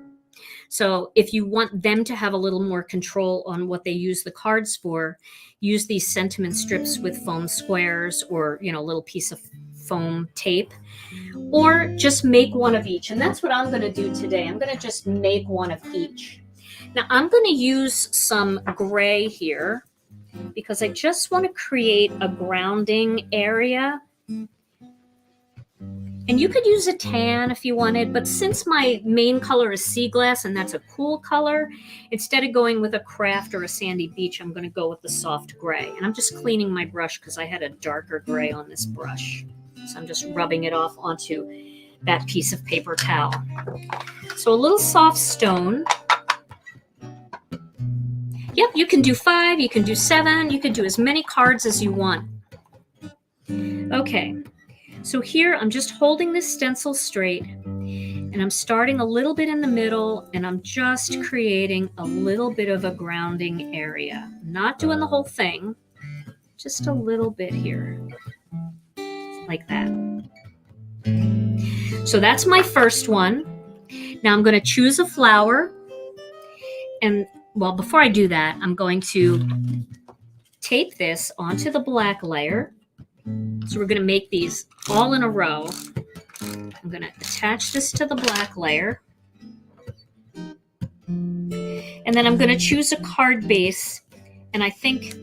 S1: So if you want them to have a little more control on what they use the cards for, use these sentiment strips with foam squares or, a little piece of foam tape, or just make one of each. And that's what I'm going to do today. I'm going to just make one of each. Now I'm going to use some gray here because I just want to create a grounding area. And you could use a tan if you wanted, but since my main color is sea glass and that's a cool color, instead of going with a craft or a sandy beach, I'm going to go with the soft gray. And I'm just cleaning my brush because I had a darker gray on this brush. So I'm just rubbing it off onto that piece of paper towel. So a little soft stone. Yep, you can do 5, you can do 7, you can do as many cards as you want. Okay, so here I'm just holding this stencil straight and I'm starting a little bit in the middle and I'm just creating a little bit of a grounding area. I'm not doing the whole thing, just a little bit here. Like that. So that's my first one. Now I'm going to choose a flower. And well, before I do that, I'm going to tape this onto the black layer. So we're going to make these all in a row. I'm going to attach this to the black layer. And then I'm going to choose a card base. And I think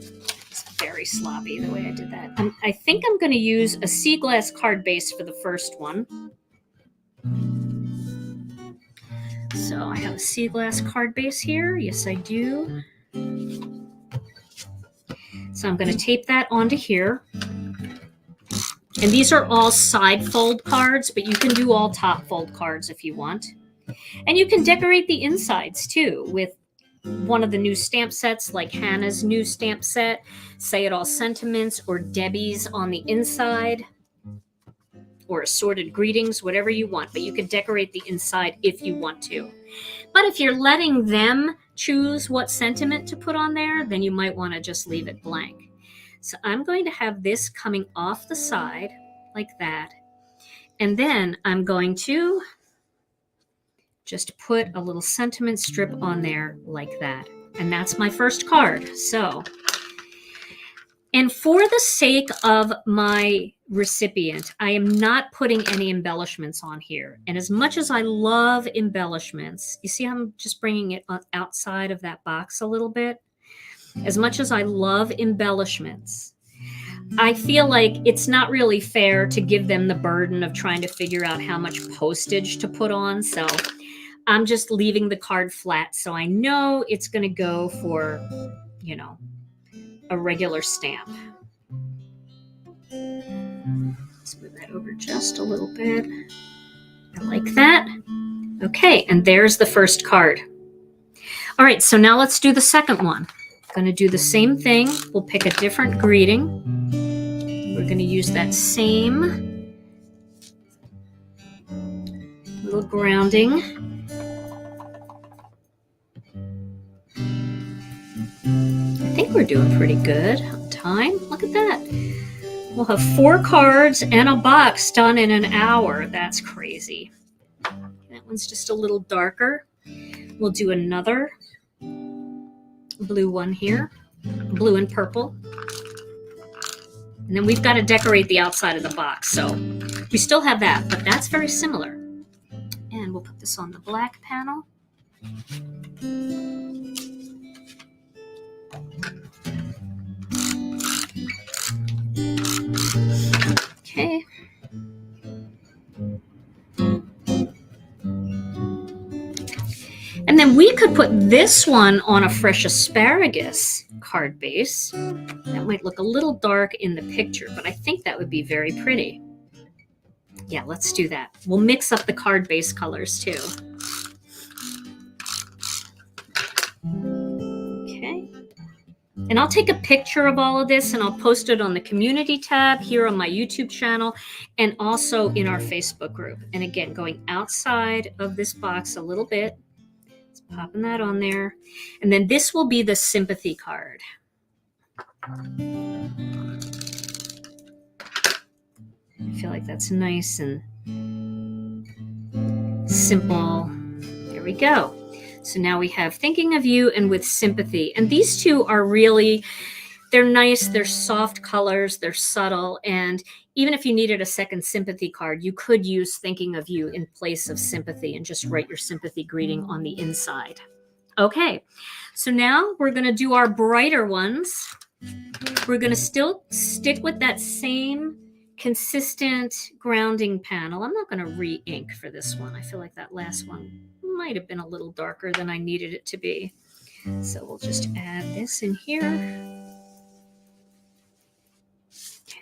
S1: very sloppy the way I did that. I think I'm going to use a sea glass card base for the first one. So I have a sea glass card base here. Yes, I do. So I'm going to tape that onto here. And these are all side fold cards, but you can do all top fold cards if you want. And you can decorate the insides too with one of the new stamp sets, like Hannah's new stamp set, Say It All Sentiments, or Debbie's on the inside, or assorted greetings, whatever you want. But you can decorate the inside if you want to. But if you're letting them choose what sentiment to put on there, then you might want to just leave it blank. So I'm going to have this coming off the side like that. And then I'm going to just put a little sentiment strip on there like that. And that's my first card. So, and for the sake of my recipient, I am not putting any embellishments on here. And as much as I love embellishments, you see I'm just bringing it outside of that box a little bit. As much as I love embellishments, I feel like it's not really fair to give them the burden of trying to figure out how much postage to put on. So I'm just leaving the card flat so I know it's going to go for, a regular stamp. Let's move that over just a little bit. I like that. Okay, and there's the first card. All right, so now let's do the second one. I'm going to do the same thing. We'll pick a different greeting. We're going to use that same little grounding. I think we're doing pretty good on time. Look at that. We'll have 4 cards and a box done in an hour. That's crazy. That one's just a little darker. We'll do another blue one here, blue and purple. And then we've got to decorate the outside of the box. So we still have that, but that's very similar. And we'll put this on the black panel. Okay. And then we could put this one on a fresh asparagus card base. That might look a little dark in the picture, but I think that would be very pretty. Yeah, let's do that. We'll mix up the card base colors too. Okay. And I'll take a picture of all of this and I'll post it on the community tab here on my YouTube channel and also in our Facebook group. And again, going outside of this box a little bit. Popping that on there. And then this will be the sympathy card. I feel like that's nice and simple. There we go. So now we have thinking of you and with sympathy. And these two are really, they're nice. They're soft colors. They're subtle. And even if you needed a second sympathy card, you could use thinking of you in place of sympathy and just write your sympathy greeting on the inside. Okay, so now we're going to do our brighter ones. We're going to still stick with that same consistent grounding panel. I'm not going to re-ink for this one. I feel like that last one might have been a little darker than I needed it to be. So we'll just add this in here.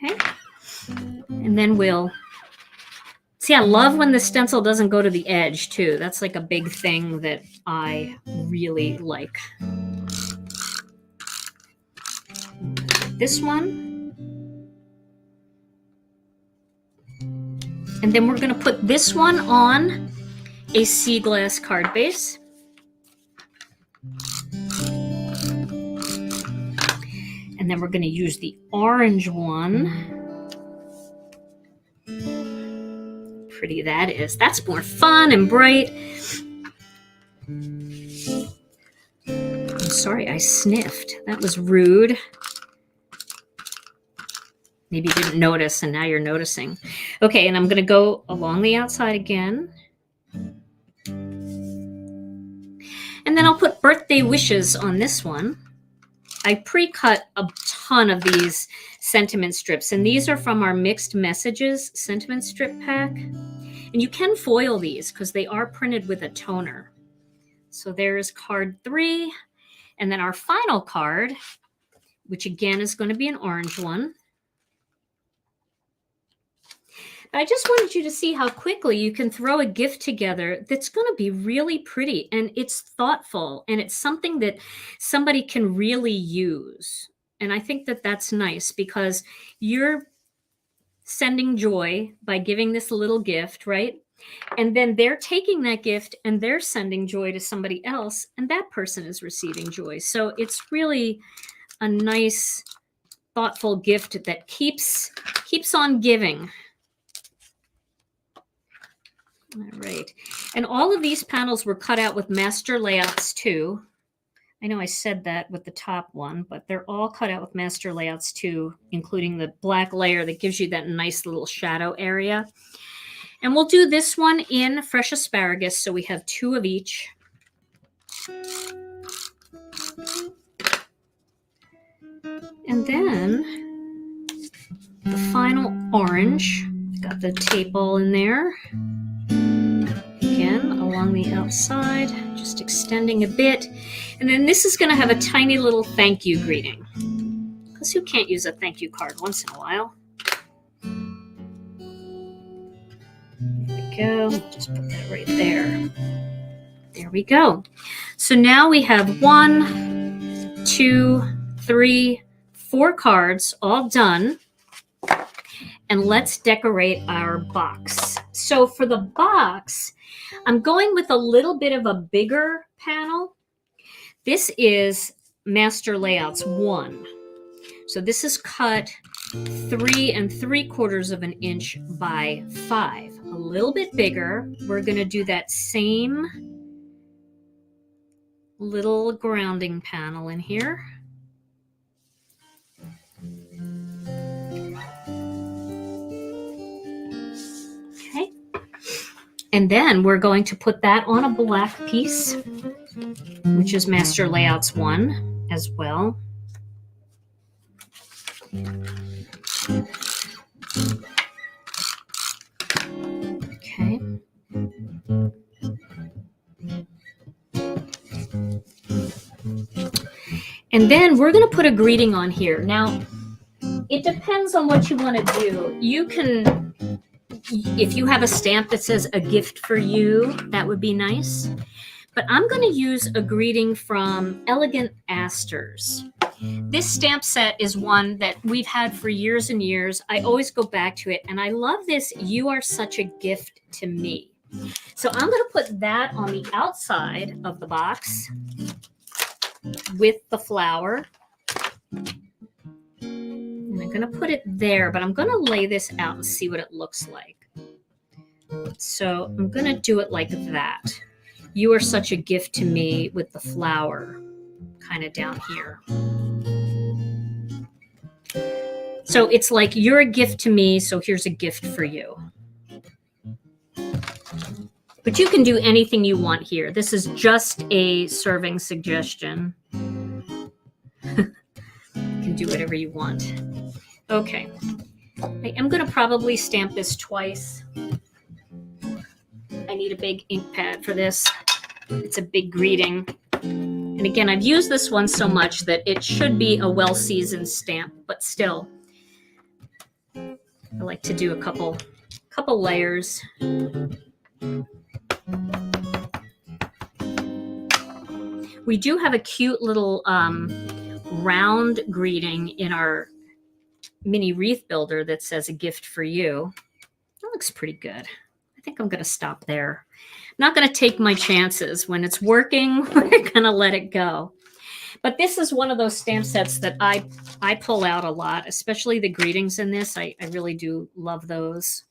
S1: Okay. And then we'll see, I love when the stencil doesn't go to the edge too. That's like a big thing that I really like. This one. And then we're going to put this one on a sea glass card base. And then we're going to use the orange one. Pretty that is. That's more fun and bright. I'm sorry, I sniffed. That was rude. Maybe you didn't notice and now you're noticing. Okay, and I'm going to go along the outside again. And then I'll put birthday wishes on this one. I pre-cut a ton of these sentiment strips, and these are from our Mixed Messages sentiment strip pack. And you can foil these because they are printed with a toner. So there's card 3, and then our final card, which again is going to be an orange one. I just wanted you to see how quickly you can throw a gift together that's going to be really pretty, and it's thoughtful, and it's something that somebody can really use. And I think that that's nice because you're sending joy by giving this little gift, right? And then they're taking that gift and they're sending joy to somebody else, and that person is receiving joy. So it's really a nice, thoughtful gift that keeps on giving. All right. And all of these panels were cut out with master layouts too. I know I said that with the top one, but they're all cut out with master layouts too, including the black layer that gives you that nice little shadow area. And we'll do this one in fresh asparagus, so we have 2 of each. And then the final orange. Got the tape all in there. Again, along the outside, just extending a bit. And then this is going to have a tiny little thank you greeting. Because who can't use a thank you card once in a while? There we go. Just put that right there. There we go. So now we have 1, 2, 3, 4 cards all done. And let's decorate our box. So for the box, I'm going with a little bit of a bigger panel. This is Master Layouts 1. So this is cut 3 3/4 of an inch by 5. A little bit bigger. We're going to do that same little grounding panel in here. Okay. And then we're going to put that on a black piece, which is Master Layouts 1 as well. And then we're going to put a greeting on here. Now, it depends on what you want to do. You can, if you have a stamp that says a gift for you, that would be nice. But I'm going to use a greeting from Elegant Asters. This stamp set is one that we've had for years and years. I always go back to it, and I love this, "You are such a gift to me." So I'm going to put that on the outside of the box with the flower. And I'm going to put it there, but I'm going to lay this out and see what it looks like. So I'm going to do it like that. "You are such a gift to me," with the flower kind of down here. So it's like, you're a gift to me, so here's a gift for you. But you can do anything you want here. This is just a serving suggestion. You can do whatever you want. Okay. I am going to probably stamp this twice. I need a big ink pad for this. It's a big greeting. And again, I've used this one so much that it should be a well-seasoned stamp, but still, I like to do a couple layers. We do have a cute little round greeting in our mini wreath builder that says "a gift for you." That looks pretty good. I think I'm going to stop there. I'm not going to take my chances. When it's working, we're going to let it go. But this is one of those stamp sets that I pull out a lot, especially the greetings in this. I really do love those.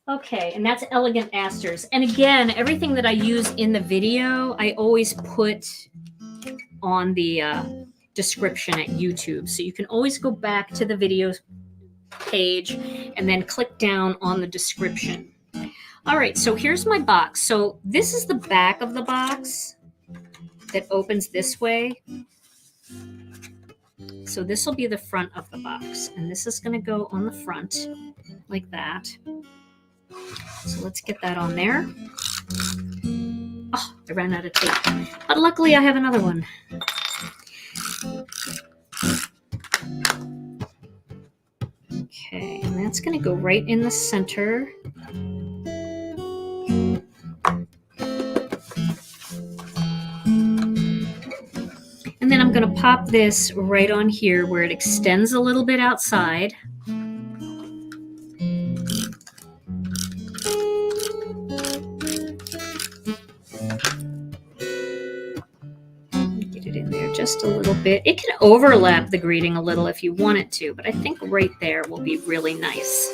S1: Okay, and that's Elegant Asters. And again, everything that I use in the video, I always put on the description at YouTube. So you can always go back to the video page and then click down on the description. All right, so here's my box. So this is the back of the box that opens this way. So this will be the front of the box, and this is going to go on the front like that. So let's get that on there. Oh, I ran out of tape, but luckily I have another one. Okay, and that's going to go right in the center. And then I'm going to pop this right on here where it extends a little bit outside. Get it in there just a little bit. It can overlap the greeting a little if you want it to, but I think right there will be really nice.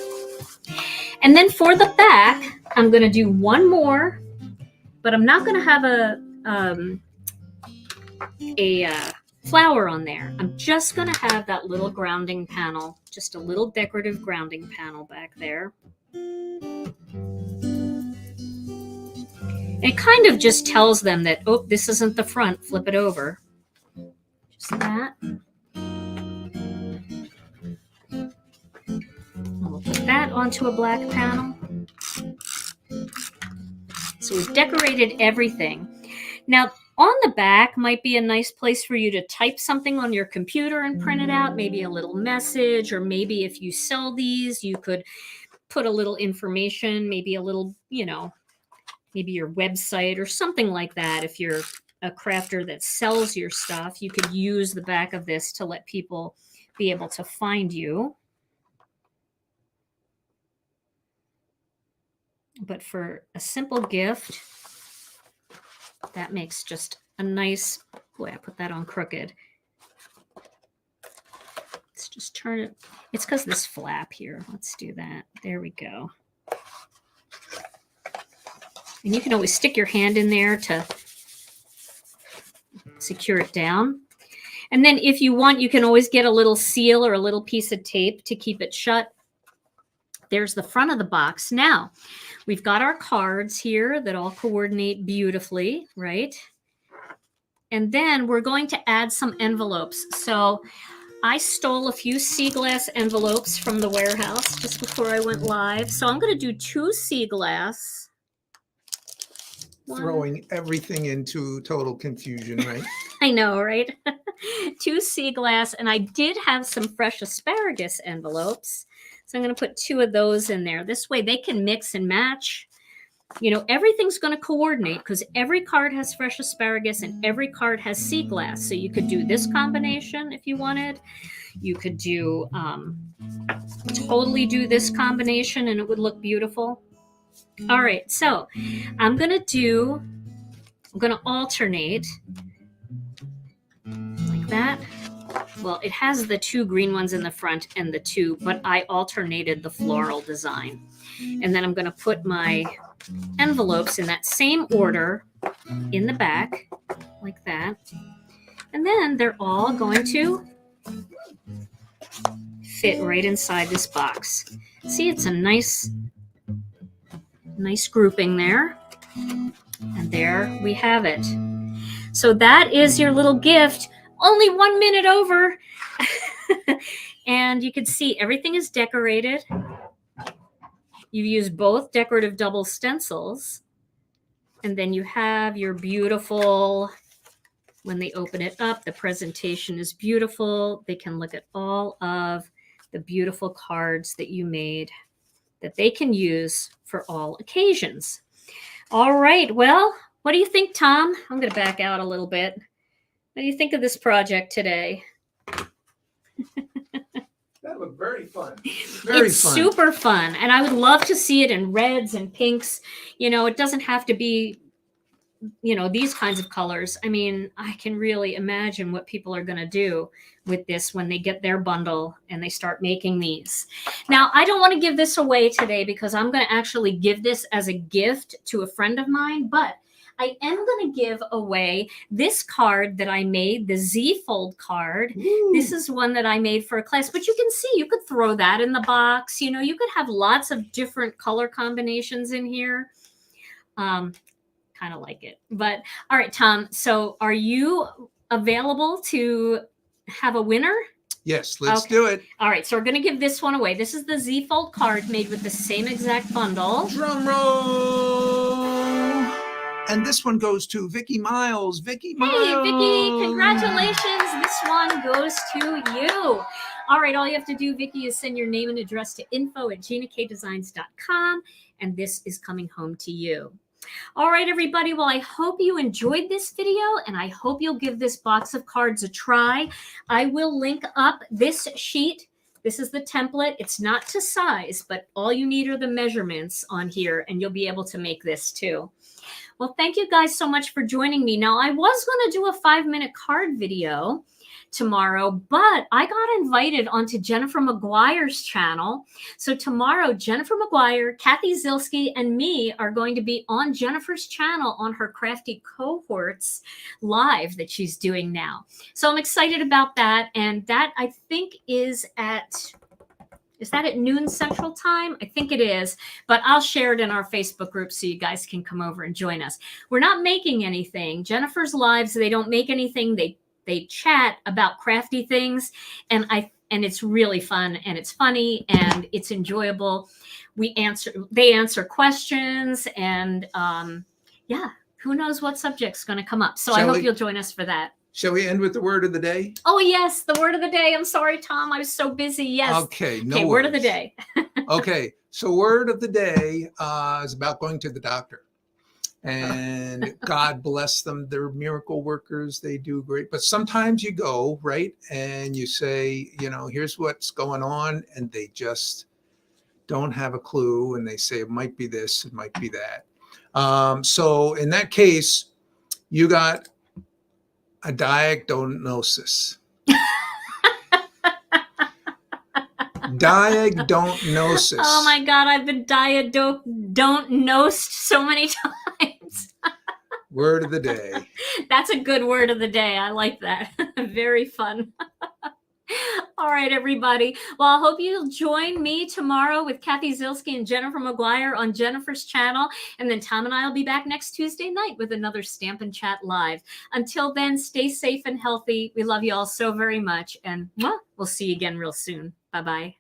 S1: And then for the back, I'm going to do one more, but I'm not going to have a flower on there. I'm just going to have that little grounding panel, just a little decorative grounding panel back there. It kind of just tells them that, oh, this isn't the front, flip it over. Just that. We'll put that onto a black panel. So we've decorated everything. Now, on the back might be a nice place for you to type something on your computer and print it out, maybe a little message, or maybe if you sell these, you could put a little information, maybe a little, maybe your website or something like that. If you're a crafter that sells your stuff, you could use the back of this to let people be able to find you. But for a simple gift, that makes just a nice, boy, I put that on crooked. Let's just turn it. It's because this flap here. Let's do that. There we go. And you can always stick your hand in there to secure it down. And then if you want, you can always get a little seal or a little piece of tape to keep it shut. There's the front of the box. Now, we've got our cards here that all coordinate beautifully, right? And then we're going to add some envelopes. So I stole a few sea glass envelopes from the warehouse just before I went live. So I'm going to do 2 sea glass.
S2: throwing everything into total confusion, right?
S1: I know, right? 2 sea glass, and I did have some fresh asparagus envelopes. So I'm going to put 2 of those in there. This way they can mix and match. You know, everything's going to coordinate because every card has fresh asparagus and every card has sea glass. So you could do this combination if you wanted. You could do, totally do this combination and it would look beautiful. All right, so I'm going to alternate like that. Well, it has the 2 green ones in the front and the 2, but I alternated the floral design. And then I'm going to put my envelopes in that same order in the back, like that. And then they're all going to fit right inside this box. See, it's a nice grouping there. And there we have it. So that is your little gift. Only 1 minute over. And you can see everything is decorated. You've used both decorative double stencils. And then you have your beautiful, when they open it up, the presentation is beautiful. They can look at all of the beautiful cards that you made that they can use for all occasions. All right. Well, what do you think, Tom? I'm going to back out a little bit. What do you think of this project today?
S2: That looked very fun. Very
S1: It's
S2: fun.
S1: super fun. And I would love to see it in reds and pinks. You know, it doesn't have to be, you know, these kinds of colors. I mean, I can really imagine what people are going to do with this when they get their bundle and they start making these. Now, I don't want to give this away today because I'm going to actually give this as a gift to a friend of mine, but I am going to give away this card that I made, the Z Fold card. Ooh. This is one that I made for a class, but you can see you could throw that in the box. You know, you could have lots of different color combinations in here. Kind of like it. But all right, Tom, so are you available to have a winner?
S2: Yes, let's do it.
S1: All right, so we're going to give this one away. This is the Z Fold card made with the same exact bundle.
S2: Drum roll. And this one goes to Vicki Miles. Vicki Miles.
S1: Hey, Vicki, congratulations. This one goes to you. All right, all you have to do, Vicki, is send your name and address to info@ginakdesigns.com, and this is coming home to you. All right, everybody. Well, I hope you enjoyed this video, and I hope you'll give this box of cards a try. I will link up this sheet. This is the template. It's not to size, but all you need are the measurements on here, and you'll be able to make this too. Well, thank you guys so much for joining me. Now, I was going to do a 5-minute card video tomorrow, but I got invited onto Jennifer McGuire's channel. So tomorrow, Jennifer McGuire, Kathy Zilski, and me are going to be on Jennifer's channel on her Crafty Cohorts live that she's doing now. So I'm excited about that. And that, I think, is that at noon Central Time? I think it is, but I'll share it in our Facebook group so you guys can come over and join us. We're not making anything. Jennifer's lives, they don't make anything. They chat about crafty things, and it's really fun, and it's funny, and it's enjoyable. They answer questions, and yeah, who knows what subject's going to come up. So I hope you'll join us for that.
S2: Shall we end with the word of the day?
S1: Oh, yes, the word of the day. I'm sorry, Tom. I was so busy. Yes.
S2: Okay, no
S1: worries. Word of the day.
S2: Okay, so word of the day is about going to the doctor. And God bless them. They're miracle workers. They do great. But sometimes you go, right, and you say, you know, here's what's going on. And they just don't have a clue. And they say, it might be this, it might be that. So in that case, you got a diagnosis. Diagnosis.
S1: Oh my God, I've been diagnosed so many times.
S2: Word of the day.
S1: That's a good word of the day. I like that. Very fun. All right, everybody. Well, I hope you'll join me tomorrow with Kathy Zilski and Jennifer McGuire on Jennifer's channel. And then Tom and I will be back next Tuesday night with another Stampin' Chat Live. Until then, stay safe and healthy. We love you all so very much. And we'll see you again real soon. Bye-bye.